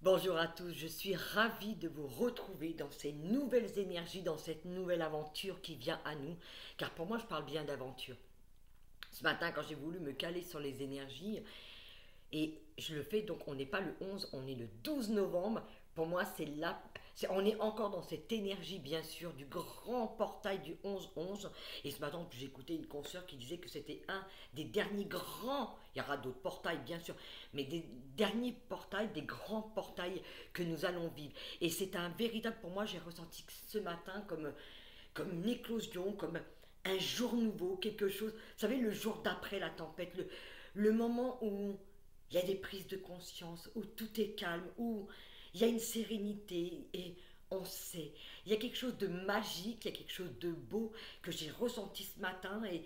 Bonjour à tous, je suis ravie de vous retrouver dans ces nouvelles énergies, dans cette nouvelle aventure qui vient à nous, car pour moi je parle bien d'aventure. Ce matin quand j'ai voulu me caler sur les énergies, et je le fais donc on n'est pas le 11, on est le 12 novembre, pour moi c'est là, on est encore dans cette énergie bien sûr du grand portail du 11-11, et ce matin j'ai écouté une consoeur qui disait que c'était un des derniers grands, il y aura d'autres portails bien sûr, mais des derniers portails, des grands portails que nous allons vivre. Et c'est un véritable, pour moi j'ai ressenti ce matin comme une éclosion, comme un jour nouveau, quelque chose, vous savez, le jour d'après la tempête, le moment où il y a des prises de conscience, où tout est calme, où il y a une sérénité et on sait. Il y a quelque chose de magique, il y a quelque chose de beau que j'ai ressenti ce matin et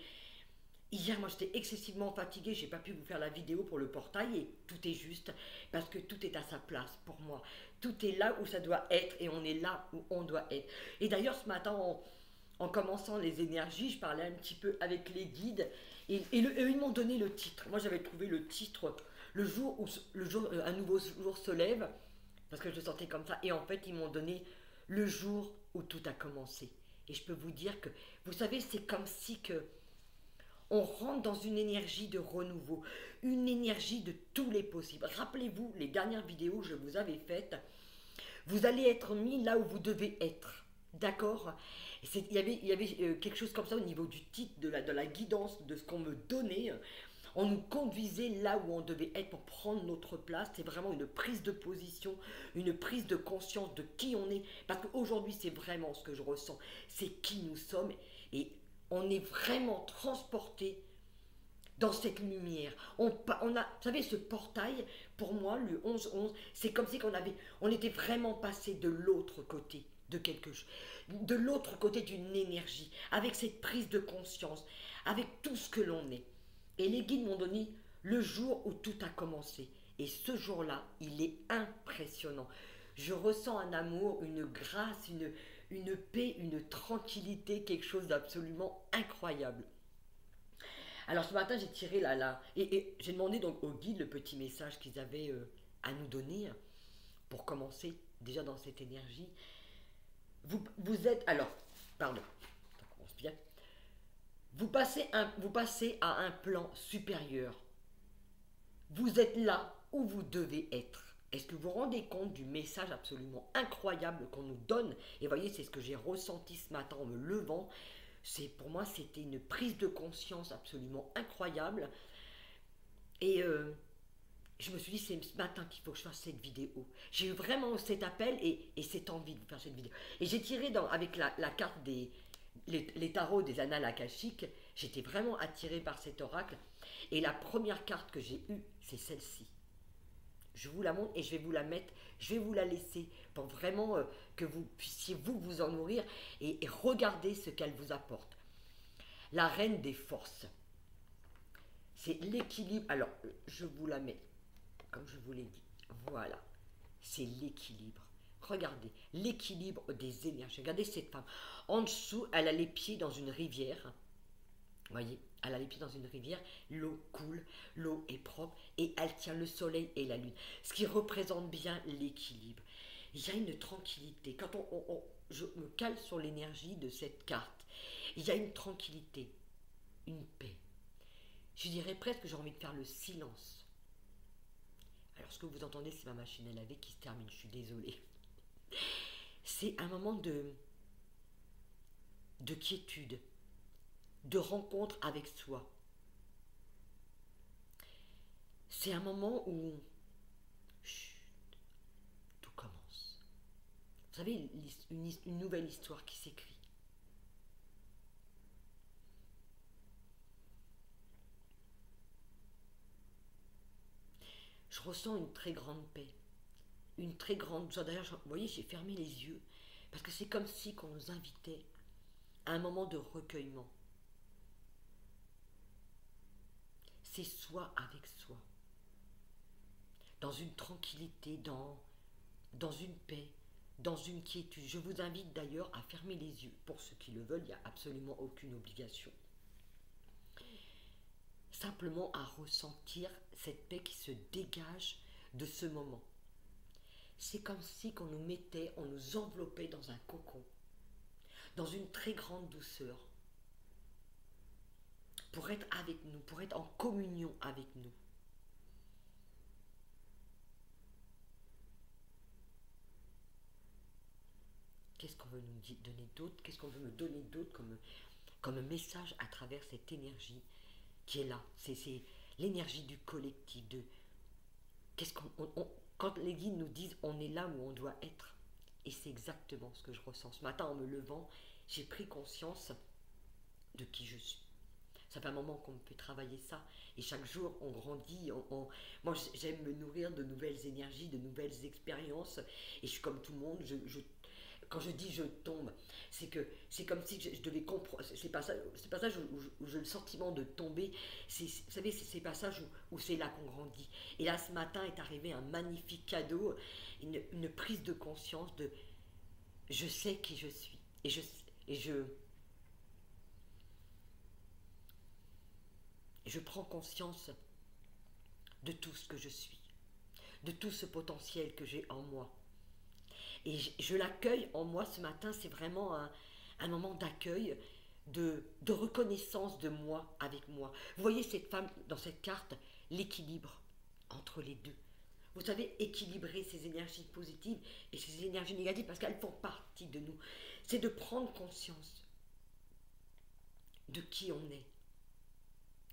hier, moi j'étais excessivement fatiguée, j'ai pas pu vous faire la vidéo pour le portail et tout est juste parce que tout est à sa place pour moi. Tout est là où ça doit être et on est là où on doit être. Et d'ailleurs, ce matin, en commençant les énergies, je parlais un petit peu avec les guides et ils m'ont donné le titre. Moi j'avais trouvé le titre le jour où un nouveau jour se lève parce que je le sentais comme ça et en fait ils m'ont donné le jour où tout a commencé. Et je peux vous dire que, vous savez, c'est comme si que on rentre dans une énergie de renouveau, une énergie de tous les possibles. Rappelez-vous les dernières vidéos que je vous avais faites. Vous allez être mis là où vous devez être. D'accord. Il y avait quelque chose comme ça au niveau du titre, de la guidance, de ce qu'on me donnait. On nous conduisait là où on devait être pour prendre notre place. C'est vraiment une prise de position, une prise de conscience de qui on est. Parce qu'aujourd'hui, c'est vraiment ce que je ressens. C'est qui nous sommes. Et on est vraiment transporté dans cette lumière. On a, vous savez, ce portail, pour moi, le 11-11, c'est comme si on était vraiment passé de l'autre côté de quelque chose, de l'autre côté d'une énergie, avec cette prise de conscience, avec tout ce que l'on est. Et les guides m'ont donné le jour où tout a commencé. Et ce jour-là, il est impressionnant. Je ressens un amour, une grâce, une paix, une tranquillité, quelque chose d'absolument incroyable. Alors ce matin, j'ai tiré et j'ai demandé donc aux guides le petit message qu'ils avaient à nous donner pour commencer déjà dans cette énergie. Vous êtes, alors, pardon, ça commence bien. Vous passez à un plan supérieur. Vous êtes là où vous devez être. Est-ce que vous vous rendez compte du message absolument incroyable qu'on nous donne? Et voyez, c'est ce que j'ai ressenti ce matin en me levant. Pour moi, c'était une prise de conscience absolument incroyable. Et je me suis dit, c'est ce matin qu'il faut que je fasse cette vidéo. J'ai eu vraiment cet appel et cette envie de faire cette vidéo. Et j'ai tiré avec la carte les tarots des annales akashiques. J'étais vraiment attirée par cet oracle. Et la première carte que j'ai eue, c'est celle-ci. Je vous la montre et je vais vous la mettre, je vais vous la laisser pour vraiment que vous puissiez vous en nourrir et regarder ce qu'elle vous apporte. La reine des forces. C'est l'équilibre. Alors, je vous la mets comme je vous l'ai dit. Voilà. C'est l'équilibre. Regardez, l'équilibre des énergies. Regardez cette femme. En dessous, elle a les pieds dans une rivière. Vous voyez, elle a les pieds dans une rivière, l'eau coule, l'eau est propre et elle tient le soleil et la lune. Ce qui représente bien l'équilibre. Il y a une tranquillité. Quand je me cale sur l'énergie de cette carte, il y a une tranquillité, une paix. Je dirais presque que j'ai envie de faire le silence. Alors ce que vous entendez, c'est ma machine à laver qui se termine, je suis désolée. C'est un moment de quiétude, de rencontre avec soi. C'est un moment où chut, tout commence. Vous savez, une nouvelle histoire qui s'écrit. Je ressens une très grande paix, une très grande joie. D'ailleurs, vous voyez, j'ai fermé les yeux parce que c'est comme si qu'on nous invitait à un moment de recueillement. C'est soi avec soi, dans une tranquillité, dans une paix, dans une quiétude. Je vous invite d'ailleurs à fermer les yeux. Pour ceux qui le veulent, il n'y a absolument aucune obligation. Simplement à ressentir cette paix qui se dégage de ce moment. c'est comme si qu'on nous mettait, on nous enveloppait dans un cocon, dans une très grande douceur, pour être avec nous, pour être en communion avec nous. Qu'est-ce qu'on veut nous donner d'autre? Qu'est-ce qu'on veut me donner d'autre comme message à travers cette énergie qui est là? C'est l'énergie du collectif, de qu'est-ce quand les guides nous disent on est là où on doit être. Et c'est exactement ce que je ressens. Ce matin, en me levant, j'ai pris conscience de qui je suis. Ça fait un moment qu'on peut travailler ça. Et chaque jour, on grandit. Moi, j'aime me nourrir de nouvelles énergies, de nouvelles expériences. Et je suis comme tout le monde. Quand je dis je tombe, c'est comme si je devais comprendre. Ces passages où j'ai le sentiment de tomber, vous savez, c'est ces passages où c'est là qu'on grandit. Et là, ce matin est arrivé un magnifique cadeau, une prise de conscience de je sais qui je suis. Je prends conscience de tout ce que je suis, de tout ce potentiel que j'ai en moi. Et je l'accueille en moi ce matin, c'est vraiment un moment d'accueil, de reconnaissance de moi avec moi. Vous voyez cette femme dans cette carte, l'équilibre entre les deux. Vous savez, équilibrer ces énergies positives et ces énergies négatives parce qu'elles font partie de nous. C'est de prendre conscience de qui on est,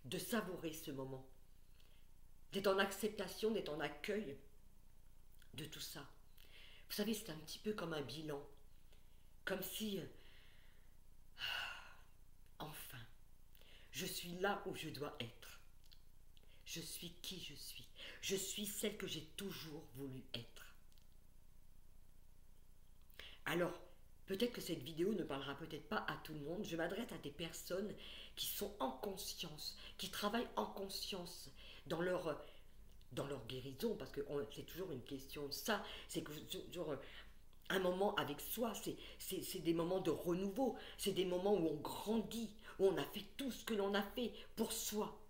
de savourer ce moment, d'être en acceptation, d'être en accueil de tout ça. Vous savez, c'est un petit peu comme un bilan, comme si, enfin, je suis là où je dois être. Je suis qui je suis. Je suis celle que j'ai toujours voulu être. Alors, peut-être que cette vidéo ne parlera peut-être pas à tout le monde. Je m'adresse à des personnes qui sont en conscience, qui travaillent en conscience dans leur guérison, parce que c'est toujours une question de ça. C'est que toujours un moment avec soi, c'est des moments de renouveau, c'est des moments où on grandit, où on a fait tout ce que l'on a fait pour soi,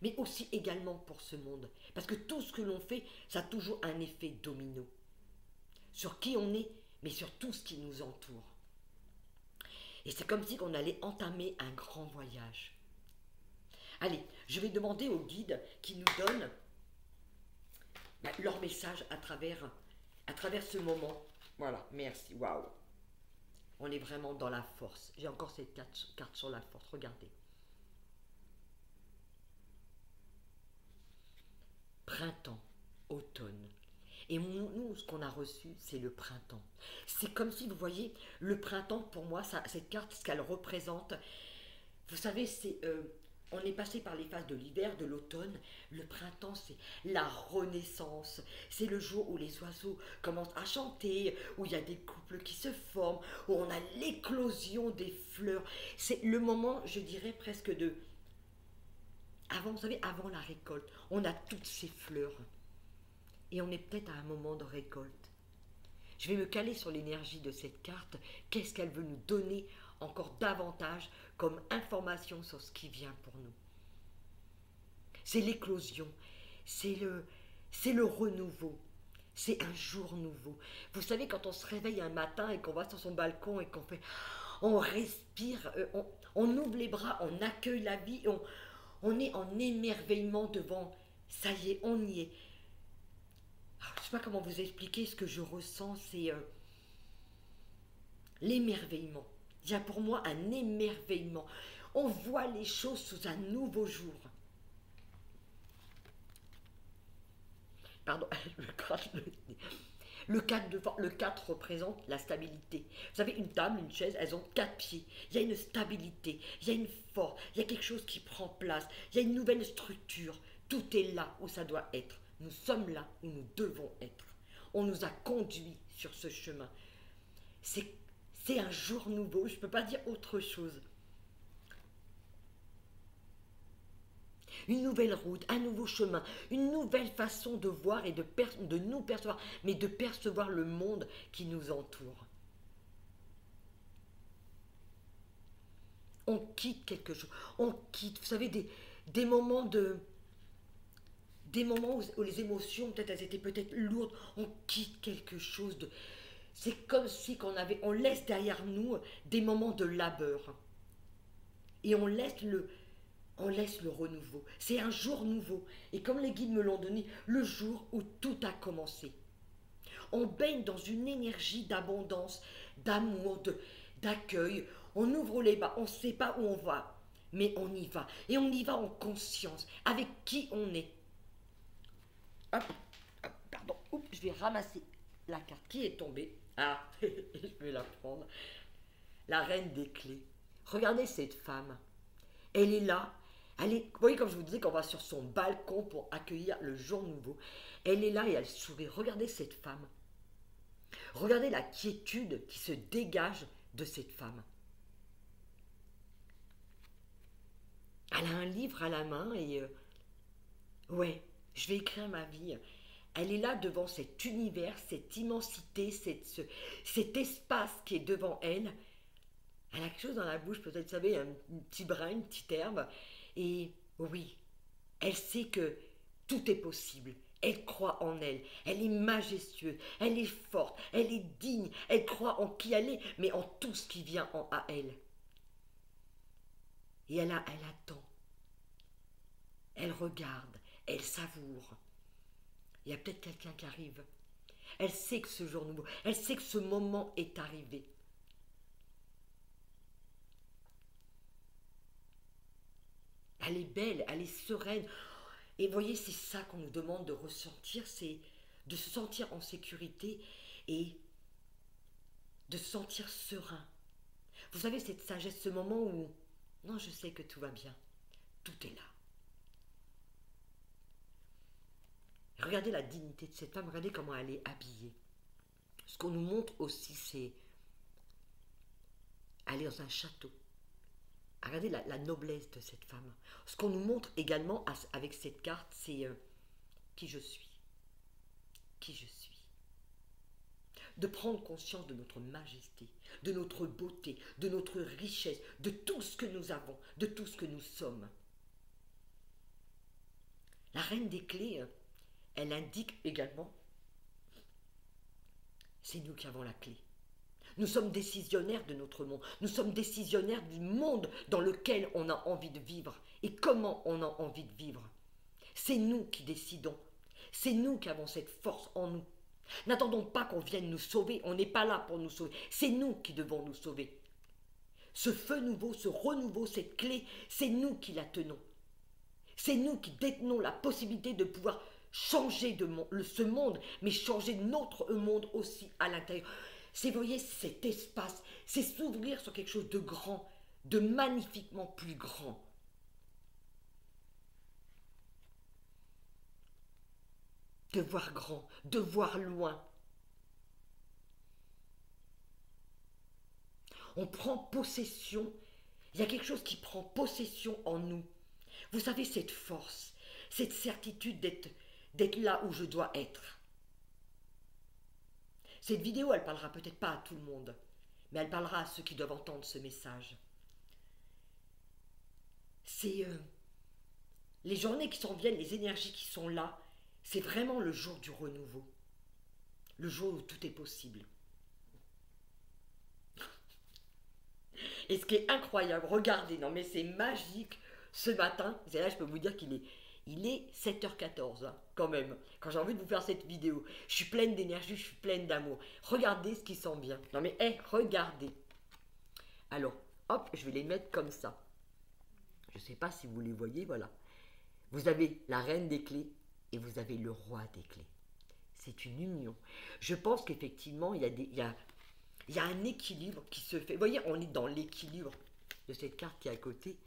mais aussi également pour ce monde. Parce que tout ce que l'on fait, ça a toujours un effet domino sur qui on est, mais sur tout ce qui nous entoure. Et c'est comme si on allait entamer un grand voyage. Allez, je vais demander aux guides qui nous donnent leur message à travers ce moment. Voilà, merci, waouh. On est vraiment dans la force. J'ai encore cette carte sur la force, regardez. Printemps, automne. Et nous, ce qu'on a reçu, c'est le printemps. C'est comme si, vous voyez, le printemps, pour moi, cette carte, ce qu'elle représente, vous savez, on est passé par les phases de l'hiver, de l'automne. Le printemps, c'est la renaissance. C'est le jour où les oiseaux commencent à chanter, où il y a des couples qui se forment, où on a l'éclosion des fleurs. C'est le moment, je dirais, presque avant, vous savez, avant la récolte. On a toutes ces fleurs. Et on est peut-être à un moment de récolte. Je vais me caler sur l'énergie de cette carte. Qu'est-ce qu'elle veut nous donner encore davantage comme information sur ce qui vient pour nous? C'est l'éclosion, c'est le renouveau, c'est un jour nouveau. Vous savez, quand on se réveille un matin et qu'on va sur son balcon et on respire, on ouvre les bras, on accueille la vie, on est en émerveillement devant, ça y est, on y est. Je ne sais pas comment vous expliquer ce que je ressens, c'est l'émerveillement. Il y a pour moi un émerveillement. On voit les choses sous un nouveau jour. Pardon, le 4 représente la stabilité. Vous savez, une table, une chaise, elles ont 4 pieds. Il y a une stabilité, il y a une force, il y a quelque chose qui prend place, il y a une nouvelle structure. Tout est là où ça doit être. Nous sommes là où nous devons être. On nous a conduits sur ce chemin. C'est un jour nouveau, je ne peux pas dire autre chose. Une nouvelle route, un nouveau chemin, une nouvelle façon de voir et de nous percevoir, mais de percevoir le monde qui nous entoure. On quitte quelque chose, on quitte, vous savez, des moments des moments où les émotions, peut-être elles étaient peut-être lourdes, on quitte quelque chose de... C'est comme si on laisse derrière nous des moments de labeur. Et on laisse le renouveau. C'est un jour nouveau. Et comme les guides me l'ont donné, le jour où tout a commencé. On baigne dans une énergie d'abondance, d'amour, d'accueil. On ouvre les bras, on ne sait pas où on va, mais on y va. Et on y va en conscience, avec qui on est. Hop, hop, pardon, oups, je vais ramasser la carte qui est tombée. Ah, je vais la prendre. La reine des clés. Regardez cette femme. Elle est là. Vous voyez, comme je vous disais, qu'on va sur son balcon pour accueillir le jour nouveau. Elle est là et elle sourit. Regardez cette femme. Regardez la quiétude qui se dégage de cette femme. Elle a un livre à la main et ouais, je vais écrire ma vie. Elle est là devant cet univers, cette immensité, cet espace qui est devant elle. Elle a quelque chose dans la bouche, peut-être, vous savez, un petit brin, une petite herbe. Et oui, elle sait que tout est possible. Elle croit en elle. Elle est majestueuse. Elle est forte. Elle est digne. Elle croit en qui elle est, mais en tout ce qui vient à elle. Et elle attend. Elle regarde. Elle savoure. Il y a peut-être quelqu'un qui arrive. Elle sait que ce jour nouveau, elle sait que ce moment est arrivé. Elle est belle, elle est sereine. Et vous voyez, c'est ça qu'on nous demande de ressentir, c'est de se sentir en sécurité et de se sentir serein. Vous savez, cette sagesse, ce moment où, non, je sais que tout va bien, tout est là. Regardez la dignité de cette femme, regardez comment elle est habillée. Ce qu'on nous montre aussi, c'est aller dans un château. Regardez la noblesse de cette femme. Ce qu'on nous montre également avec cette carte, c'est qui je suis. Qui je suis. De prendre conscience de notre majesté, de notre beauté, de notre richesse, de tout ce que nous avons, de tout ce que nous sommes. La reine des clés, elle indique également, c'est nous qui avons la clé. Nous sommes décisionnaires de notre monde. Nous sommes décisionnaires du monde dans lequel on a envie de vivre et comment on a envie de vivre. C'est nous qui décidons. C'est nous qui avons cette force en nous. N'attendons pas qu'on vienne nous sauver. On n'est pas là pour nous sauver. C'est nous qui devons nous sauver. Ce feu nouveau, ce renouveau, cette clé, c'est nous qui la tenons. C'est nous qui détenons la possibilité de pouvoir changer ce monde, mais changer notre monde aussi à l'intérieur. C'est, vous voyez, cet espace, c'est s'ouvrir sur quelque chose de grand, de magnifiquement plus grand. De voir grand, de voir loin. On prend possession, il y a quelque chose qui prend possession en nous. Vous savez, cette force, cette certitude d'être là où je dois être. Cette vidéo, elle parlera peut-être pas à tout le monde, mais elle parlera à ceux qui doivent entendre ce message. C'est les journées qui s'en viennent, les énergies qui sont là, c'est vraiment le jour du renouveau. Le jour où tout est possible. Et ce qui est incroyable, regardez, non mais c'est magique, ce matin, c'est là je peux vous dire qu'il est 7h14, hein, quand même, quand j'ai envie de vous faire cette vidéo. Je suis pleine d'énergie, je suis pleine d'amour. Regardez ce qui s'en vient. Non mais, regardez. Alors, hop, je vais les mettre comme ça. Je ne sais pas si vous les voyez, voilà. Vous avez la reine des clés et vous avez le roi des clés. C'est une union. Je pense qu'effectivement, il y a un équilibre qui se fait. Vous voyez, on est dans l'équilibre de cette carte qui est à côté.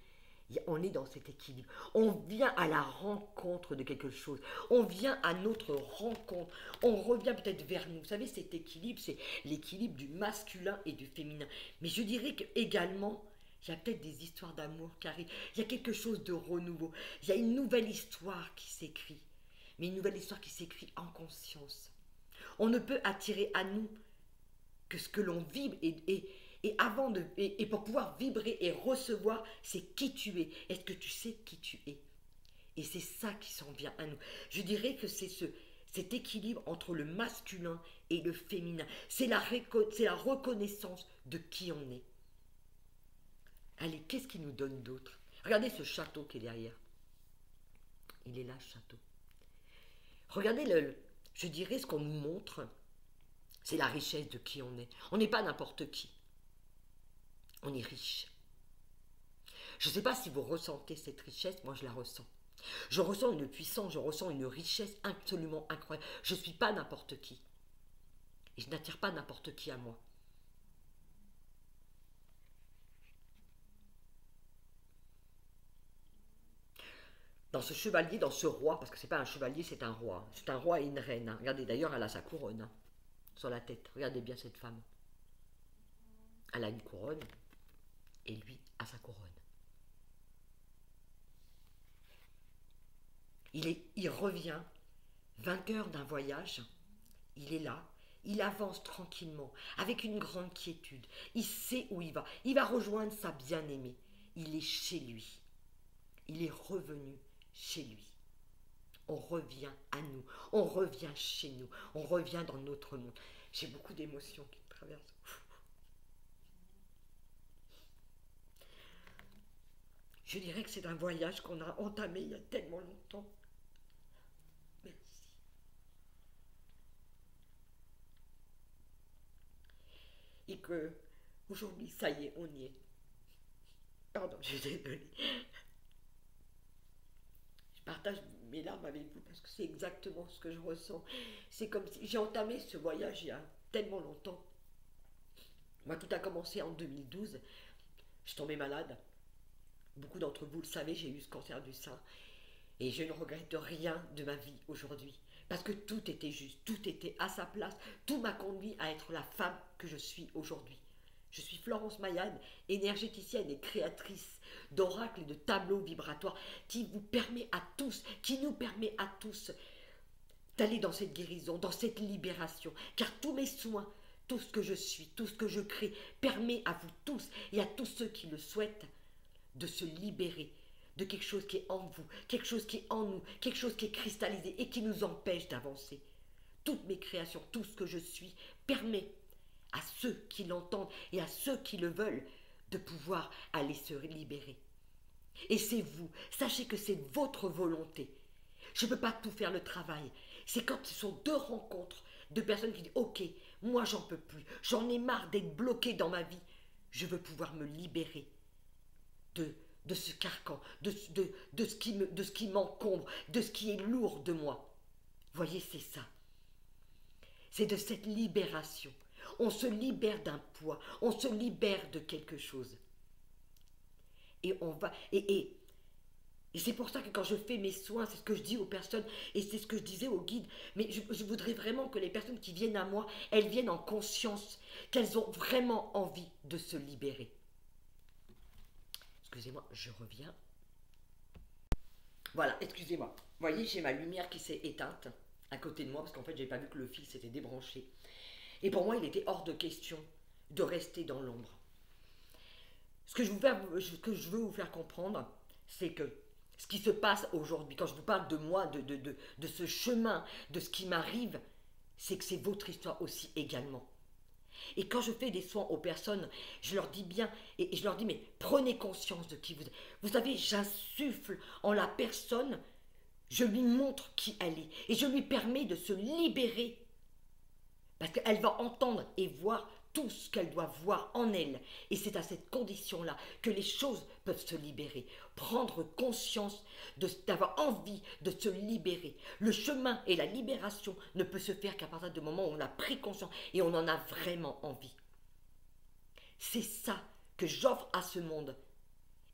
On est dans cet équilibre. On vient à la rencontre de quelque chose. On vient à notre rencontre. On revient peut-être vers nous. Vous savez, cet équilibre, c'est l'équilibre du masculin et du féminin. Mais je dirais qu'également, il y a peut-être des histoires d'amour qui arrivent. Il y a quelque chose de renouveau. Il y a une nouvelle histoire qui s'écrit. Mais une nouvelle histoire qui s'écrit en conscience. On ne peut attirer à nous que ce que l'on vibre et pour pouvoir vibrer et recevoir, c'est qui tu es. Est-ce que tu sais qui tu es? Et c'est ça qui s'en vient à nous. Je dirais que c'est cet équilibre entre le masculin et le féminin. C'est la reconnaissance de qui on est. Allez, qu'est-ce qui nous donne d'autre? Regardez ce château qui est derrière. Il est là, ce château. Regardez, je dirais ce qu'on nous montre, c'est la richesse de qui on est. On n'est pas n'importe qui. On est riche. Je ne sais pas si vous ressentez cette richesse, moi je la ressens. Je ressens une puissance, je ressens une richesse absolument incroyable. Je ne suis pas n'importe qui. Et je n'attire pas n'importe qui à moi. Dans ce chevalier, dans ce roi, parce que c'est pas un chevalier, c'est un roi. C'est un roi et une reine. Hein. Regardez, d'ailleurs, elle a sa couronne sur la tête. Regardez bien cette femme. Elle a une couronne et lui a sa couronne. Il revient vainqueur d'un voyage. Il est là. Il avance tranquillement, avec une grande quiétude. Il sait où il va. Il va rejoindre sa bien-aimée. Il est chez lui. Il est revenu chez lui. On revient à nous. On revient chez nous. On revient dans notre monde. J'ai beaucoup d'émotions qui me traversent. Je dirais que c'est un voyage qu'on a entamé il y a tellement longtemps. Merci. Et que aujourd'hui, ça y est, on y est. Pardon, je suis désolée. Je partage mes larmes avec vous parce que c'est exactement ce que je ressens. C'est comme si j'ai entamé ce voyage il y a tellement longtemps. Moi, tout a commencé en 2012. Je suis tombée malade. Beaucoup d'entre vous le savez, j'ai eu ce cancer du sein. Et je ne regrette rien de ma vie aujourd'hui. Parce que tout était juste, tout était à sa place. Tout m'a conduit à être la femme que je suis aujourd'hui. Je suis Florence Mayane, énergéticienne et créatrice d'oracles et de tableaux vibratoires qui vous permet à tous, qui nous permet à tous d'aller dans cette guérison, dans cette libération. Car tous mes soins, tout ce que je suis, tout ce que je crée, permet à vous tous et à tous ceux qui le souhaitent de se libérer de quelque chose qui est en vous, quelque chose qui est en nous, quelque chose qui est cristallisé et qui nous empêche d'avancer. Toutes mes créations, tout ce que je suis, permet à ceux qui l'entendent et à ceux qui le veulent de pouvoir aller se libérer. Et c'est vous, sachez que c'est votre volonté. Je ne peux pas tout faire le travail. C'est quand ce sont deux rencontres de personnes qui disent « Ok, moi j'en peux plus, j'en ai marre d'être bloqué dans ma vie, je veux pouvoir me libérer de ce carcan, de ce qui m'encombre, de ce qui est lourd de moi. » Voyez, c'est ça. C'est de cette libération. On se libère d'un poids, on se libère de quelque chose. Et on va. Et c'est pour ça que quand je fais mes soins, c'est ce que je dis aux personnes, et c'est ce que je disais aux guides, mais je voudrais vraiment que les personnes qui viennent à moi, elles viennent en conscience qu'elles ont vraiment envie de se libérer. Excusez-moi, je reviens. Voilà, excusez-moi. Vous voyez, j'ai ma lumière qui s'est éteinte à côté de moi, parce qu'en fait, je n'avais pas vu que le fil s'était débranché. Et pour moi, il était hors de question de rester dans l'ombre. Ce que je veux vous faire comprendre, c'est que ce qui se passe aujourd'hui, quand je vous parle de moi, de ce chemin, de ce qui m'arrive, c'est que c'est votre histoire aussi également. Et quand je fais des soins aux personnes, je leur dis bien, et je leur dis, mais prenez conscience de qui vous êtes. Vous savez, j'insuffle en la personne, je lui montre qui elle est, et je lui permets de se libérer. Parce qu'elle va entendre et voir tout ce qu'elle doit voir en elle. Et c'est à cette condition-là que les choses peuvent se libérer. Prendre conscience d'avoir envie de se libérer. Le chemin et la libération ne peut se faire qu'à partir du moment où on a pris conscience et on en a vraiment envie. C'est ça que j'offre à ce monde.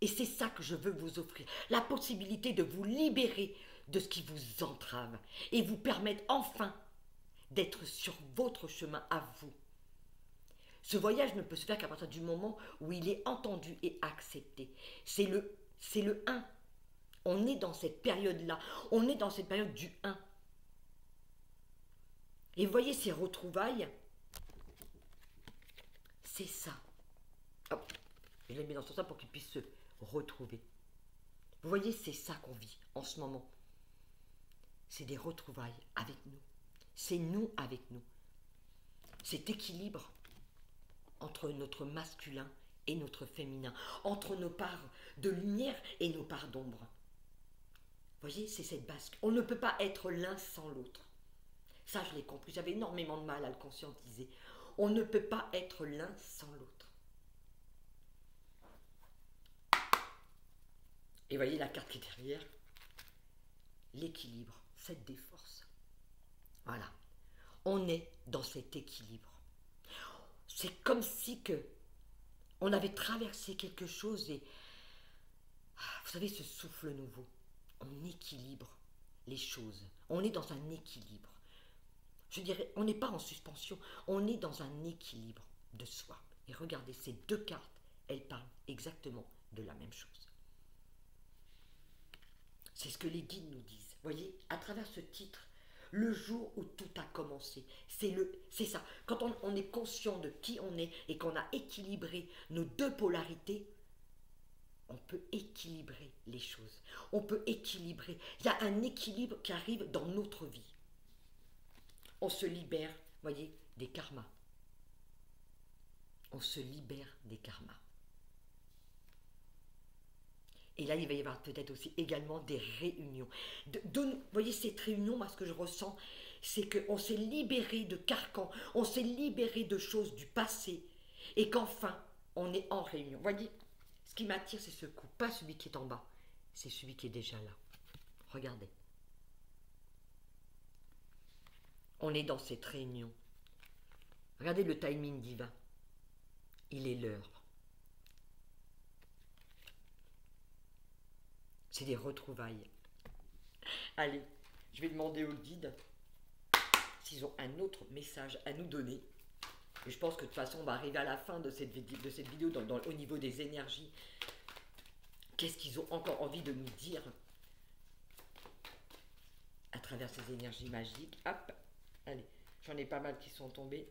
Et c'est ça que je veux vous offrir. La possibilité de vous libérer de ce qui vous entrave. Et vous permettre enfin d'être sur votre chemin à vous. Ce voyage ne peut se faire qu'à partir du moment où il est entendu et accepté. C'est le 1. On est dans cette période-là. On est dans cette période du 1. Et vous voyez ces retrouvailles, c'est ça. Hop, je les mets dans ce sens pour qu'ils puissent se retrouver. Vous voyez, c'est ça qu'on vit en ce moment. C'est des retrouvailles avec nous. C'est nous avec nous. Cet équilibre entre notre masculin et notre féminin, entre nos parts de lumière et nos parts d'ombre. Vous voyez, c'est cette basque. On ne peut pas être l'un sans l'autre. Ça, je l'ai compris. J'avais énormément de mal à le conscientiser. On ne peut pas être l'un sans l'autre. Et voyez la carte qui est derrière. L'équilibre, cette des forces. Voilà. On est dans cet équilibre. C'est comme si que on avait traversé quelque chose et, vous savez, ce souffle nouveau, on équilibre les choses. On est dans un équilibre. Je dirais, on n'est pas en suspension, on est dans un équilibre de soi. Et regardez, ces deux cartes, elles parlent exactement de la même chose. C'est ce que les guides nous disent. Vous voyez, à travers ce titre, le jour où tout a commencé, c'est ça. Quand on est conscient de qui on est et qu'on a équilibré nos deux polarités, on peut équilibrer les choses. On peut équilibrer. Il y a un équilibre qui arrive dans notre vie. On se libère, voyez, des karmas. On se libère des karmas. Et là, il va y avoir peut-être aussi également des réunions. Vous voyez, cette réunion, moi, ce que je ressens, c'est qu'on s'est libéré de carcans, on s'est libéré de choses du passé, et qu'enfin, on est en réunion. Vous voyez, ce qui m'attire, c'est ce coup, pas celui qui est en bas, c'est celui qui est déjà là. Regardez. On est dans cette réunion. Regardez le timing divin. Il est l'heure. C'est des retrouvailles. Allez, je vais demander aux guides s'ils ont un autre message à nous donner. Et je pense que de toute façon, on va arriver à la fin de cette vidéo au niveau des énergies. Qu'est-ce qu'ils ont encore envie de nous dire à travers ces énergies magiques? Hop, allez, j'en ai pas mal qui sont tombés.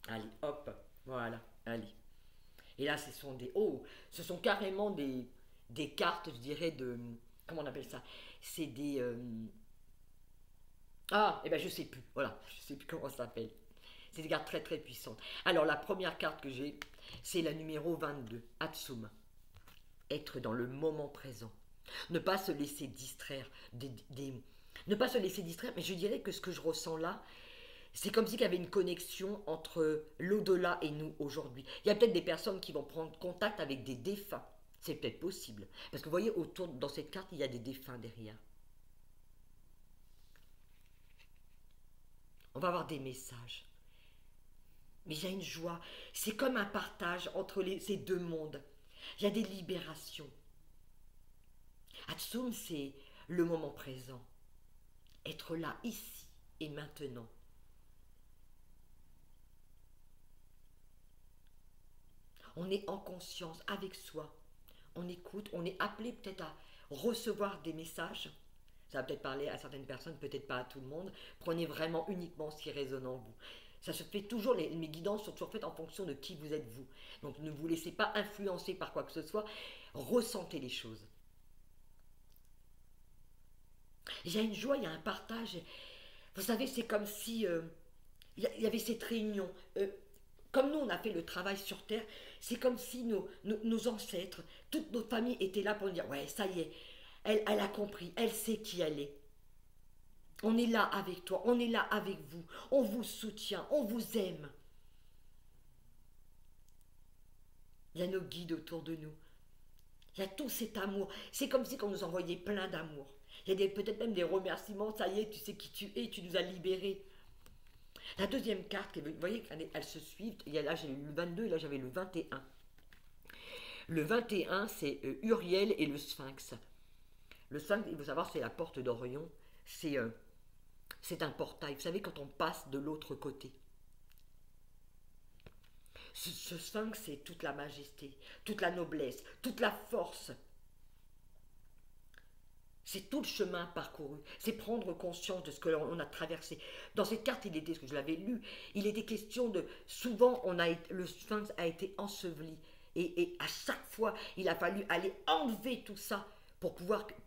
Allez, hop, voilà, allez. Et là, ce sont carrément des cartes, je dirais, comment on appelle ça? C'est des... je sais plus, voilà, je sais plus comment ça s'appelle. C'est des cartes très très puissantes. Alors, la première carte que j'ai, c'est la numéro 22, Atsum. Être dans le moment présent. Ne pas se laisser distraire. Ne pas se laisser distraire, mais je dirais que ce que je ressens là, c'est comme s'il y avait une connexion entre l'au-delà et nous aujourd'hui. Il y a peut-être des personnes qui vont prendre contact avec des défunts. C'est peut-être possible. Parce que vous voyez, dans cette carte, il y a des défunts derrière. On va avoir des messages. Mais il y a une joie. C'est comme un partage entre ces deux mondes. Il y a des libérations. Atsum, c'est le moment présent. Être là, ici et maintenant. On est en conscience avec soi. On écoute, on est appelé peut-être à recevoir des messages. Ça va peut-être parler à certaines personnes, peut-être pas à tout le monde. Prenez vraiment uniquement ce qui résonne en vous. Ça se fait toujours, mes guidances sont toujours faites en fonction de qui vous êtes vous. Donc ne vous laissez pas influencer par quoi que ce soit. Ressentez les choses. Il y a une joie, il y a un partage. Vous savez, c'est comme si il y avait cette réunion. Comme nous, on a fait le travail sur Terre, c'est comme si nos ancêtres, toute notre famille était là pour nous dire, ouais, ça y est, elle a compris, elle sait qui elle est. On est là avec toi, on est là avec vous, on vous soutient, on vous aime. Il y a nos guides autour de nous. Il y a tout cet amour. C'est comme si on nous envoyait plein d'amour. Il y a peut-être même des remerciements, ça y est, tu sais qui tu es, tu nous as libérés. La deuxième carte, vous voyez qu'elles se suivent. Là, j'ai eu le 22 et là, j'avais le 21. Le 21, c'est Uriel et le Sphinx. Le Sphinx, il faut savoir, c'est la porte d'Orion. C'est un portail. Vous savez, quand on passe de l'autre côté. Ce Sphinx, c'est toute la majesté, toute la noblesse, toute la force. C'est tout le chemin parcouru, c'est prendre conscience de ce que l'on a traversé. Dans cette carte, ce que je l'avais lu, il était question de, souvent, le Sphinx a été enseveli Et à chaque fois, il a fallu aller enlever tout ça pour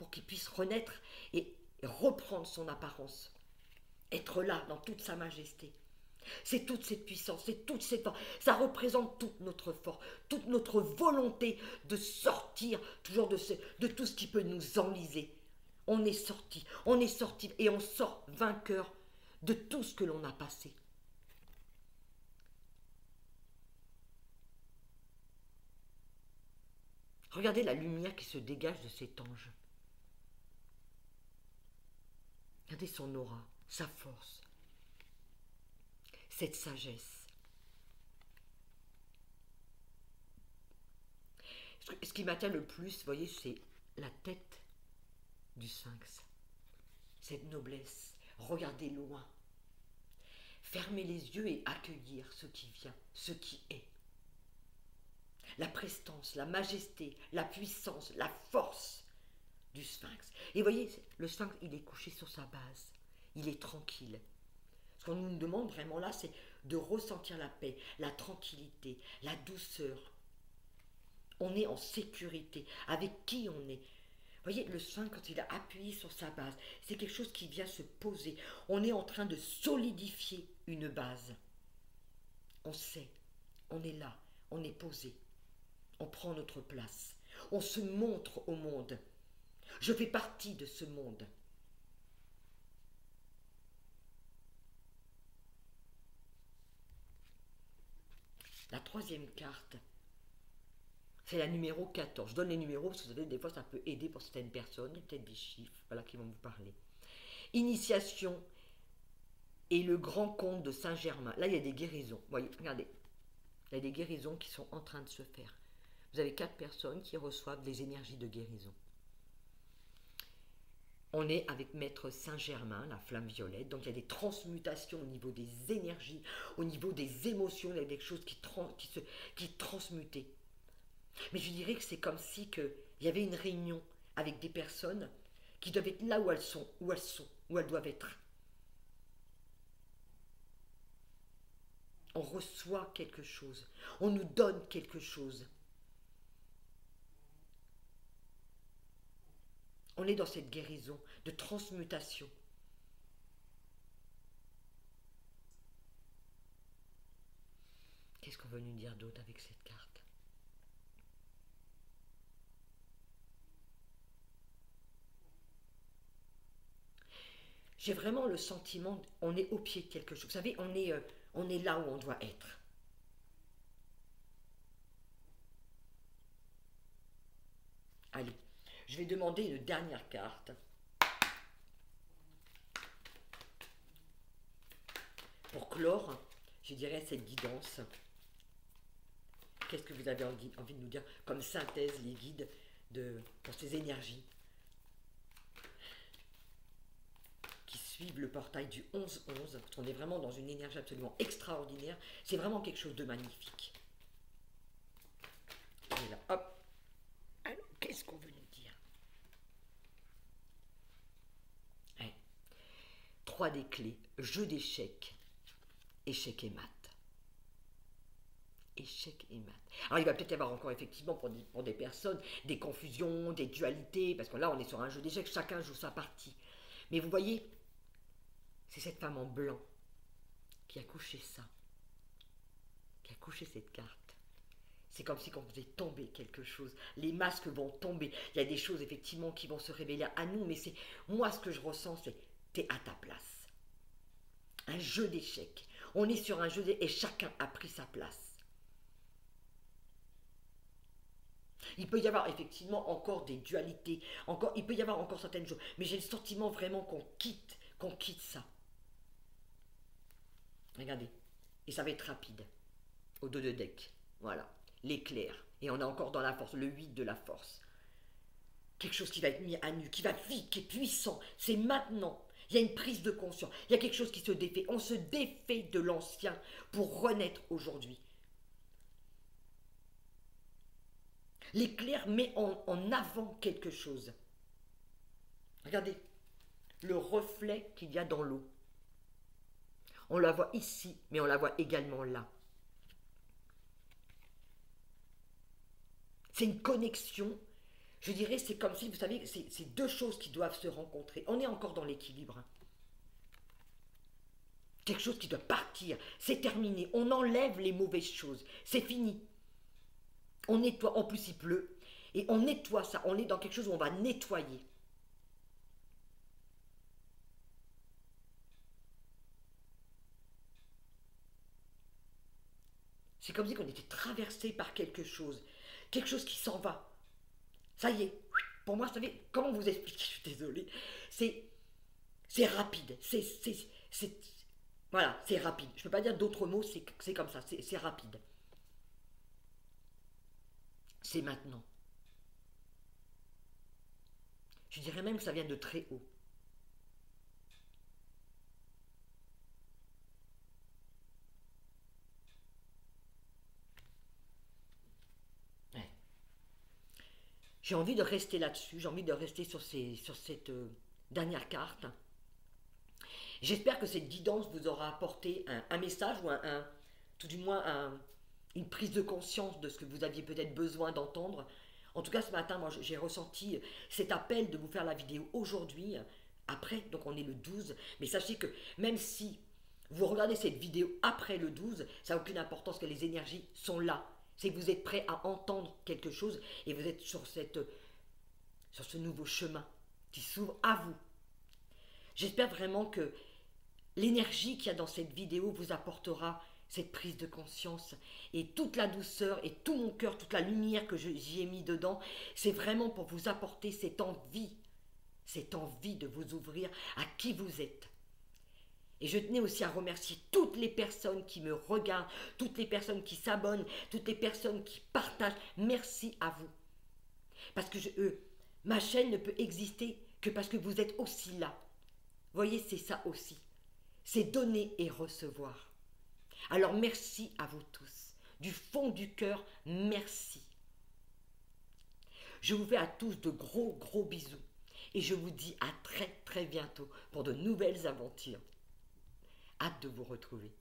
qu'il puisse renaître et reprendre son apparence. Être là dans toute sa majesté. C'est toute cette puissance, c'est toute cette force. Ça représente toute notre force, toute notre volonté de sortir toujours de tout ce qui peut nous enliser. On est sorti et on sort vainqueur de tout ce que l'on a passé. Regardez la lumière qui se dégage de cet ange. Regardez son aura, sa force, cette sagesse. Ce qui m'atteint le plus, vous voyez, c'est la tête du sphinx. Cette noblesse, regardez loin. Fermer les yeux et accueillir ce qui vient, ce qui est. La prestance, la majesté, la puissance, la force du sphinx. Et vous voyez, le sphinx, il est couché sur sa base. Il est tranquille. Ce qu'on nous demande vraiment là, c'est de ressentir la paix, la tranquillité, la douceur. On est en sécurité. Avec qui on est? Vous voyez, le sphinx, quand il a appuyé sur sa base, c'est quelque chose qui vient se poser. On est en train de solidifier une base. On sait, on est là, on est posé. On prend notre place. On se montre au monde. Je fais partie de ce monde. La troisième carte, c'est la numéro 14. Je donne les numéros parce que vous savez, des fois ça peut aider pour certaines personnes. Il y a peut-être des chiffres voilà, qui vont vous parler. Initiation et le grand conte de Saint-Germain. Là, il y a des guérisons. Vous voyez, regardez. Il y a des guérisons qui sont en train de se faire. Vous avez 4 personnes qui reçoivent des énergies de guérison. On est avec Maître Saint-Germain, la flamme violette, donc il y a des transmutations au niveau des énergies, au niveau des émotions, il y a des choses qui transmutaient. Mais je dirais que c'est comme si il y avait une réunion avec des personnes qui doivent être là où elles doivent être. On reçoit quelque chose, on nous donne quelque chose. On est dans cette guérison de transmutation. Qu'est-ce qu'on veut nous dire d'autre avec cette carte? J'ai vraiment le sentiment, on est au pied de quelque chose. Vous savez, on est là où on doit être. Allez, je vais demander une dernière carte. Pour clore, je dirais cette guidance. Qu'est-ce que vous avez envie de nous dire comme synthèse, les guides pour ces énergies qui suivent le portail du 11-11, parce qu'on est vraiment dans une énergie absolument extraordinaire. C'est vraiment quelque chose de magnifique. Et là, hop. Alors, qu'est-ce qu'on veut nous dire? 3 des clés, jeu d'échecs, échec et mat. Échec et mat. Alors il va peut-être y avoir encore effectivement pour des personnes des confusions, des dualités, parce que là on est sur un jeu d'échecs, chacun joue sa partie. Mais vous voyez, c'est cette femme en blanc qui a couché ça, qui a couché cette carte. C'est comme si on faisait tomber quelque chose. Les masques vont tomber. Il y a des choses effectivement qui vont se révéler à nous, mais c'est moi ce que je ressens, c'est t'es à ta place. Un jeu d'échecs. On est sur un jeu d'échecs et chacun a pris sa place. Il peut y avoir effectivement encore des dualités, il peut y avoir encore certaines choses, mais j'ai le sentiment vraiment qu'on quitte ça. Regardez, et ça va être rapide, au dos de deck, voilà, l'éclair, et on est encore dans la force, le 8 de la force. Quelque chose qui va être mis à nu, qui va vite, qui est puissant, c'est maintenant. Il y a une prise de conscience, il y a quelque chose qui se défait, on se défait de l'ancien pour renaître aujourd'hui. L'éclair met en avant quelque chose. Regardez, le reflet qu'il y a dans l'eau. On la voit ici, mais on la voit également là. C'est une connexion. Je dirais, c'est comme si, vous savez, c'est deux choses qui doivent se rencontrer. On est encore dans l'équilibre. Hein. Quelque chose qui doit partir. C'est terminé. On enlève les mauvaises choses. C'est fini. On nettoie. En plus, il pleut. Et on nettoie ça. On est dans quelque chose où on va nettoyer. C'est comme si on était traversé par quelque chose. Quelque chose qui s'en va. Ça y est. Pour moi, vous savez, comment vous expliquer, je suis désolée. C'est rapide. Voilà, c'est rapide. Je ne peux pas dire d'autres mots, c'est comme ça. C'est rapide. C'est maintenant. Je dirais même que ça vient de très haut. Ouais. J'ai envie de rester là-dessus. J'ai envie de rester sur cette dernière carte. J'espère que cette guidance vous aura apporté un message ou tout du moins une prise de conscience de ce que vous aviez peut-être besoin d'entendre. En tout cas, ce matin, moi, j'ai ressenti cet appel de vous faire la vidéo aujourd'hui, après, donc on est le 12, mais sachez que même si vous regardez cette vidéo après le 12, ça n'a aucune importance que les énergies sont là. C'est que vous êtes prêt à entendre quelque chose et vous êtes sur ce nouveau chemin qui s'ouvre à vous. J'espère vraiment que l'énergie qu'il y a dans cette vidéo vous apportera cette prise de conscience et toute la douceur et tout mon cœur, toute la lumière que j'y ai mis dedans, c'est vraiment pour vous apporter cette envie de vous ouvrir à qui vous êtes. Et je tenais aussi à remercier toutes les personnes qui me regardent, toutes les personnes qui s'abonnent, toutes les personnes qui partagent. Merci à vous. Parce que ma chaîne ne peut exister que parce que vous êtes aussi là. Vous voyez, c'est ça aussi. C'est donner et recevoir. Alors merci à vous tous. Du fond du cœur, merci. Je vous fais à tous de gros gros bisous. Et je vous dis à très très bientôt pour de nouvelles aventures. Hâte de vous retrouver.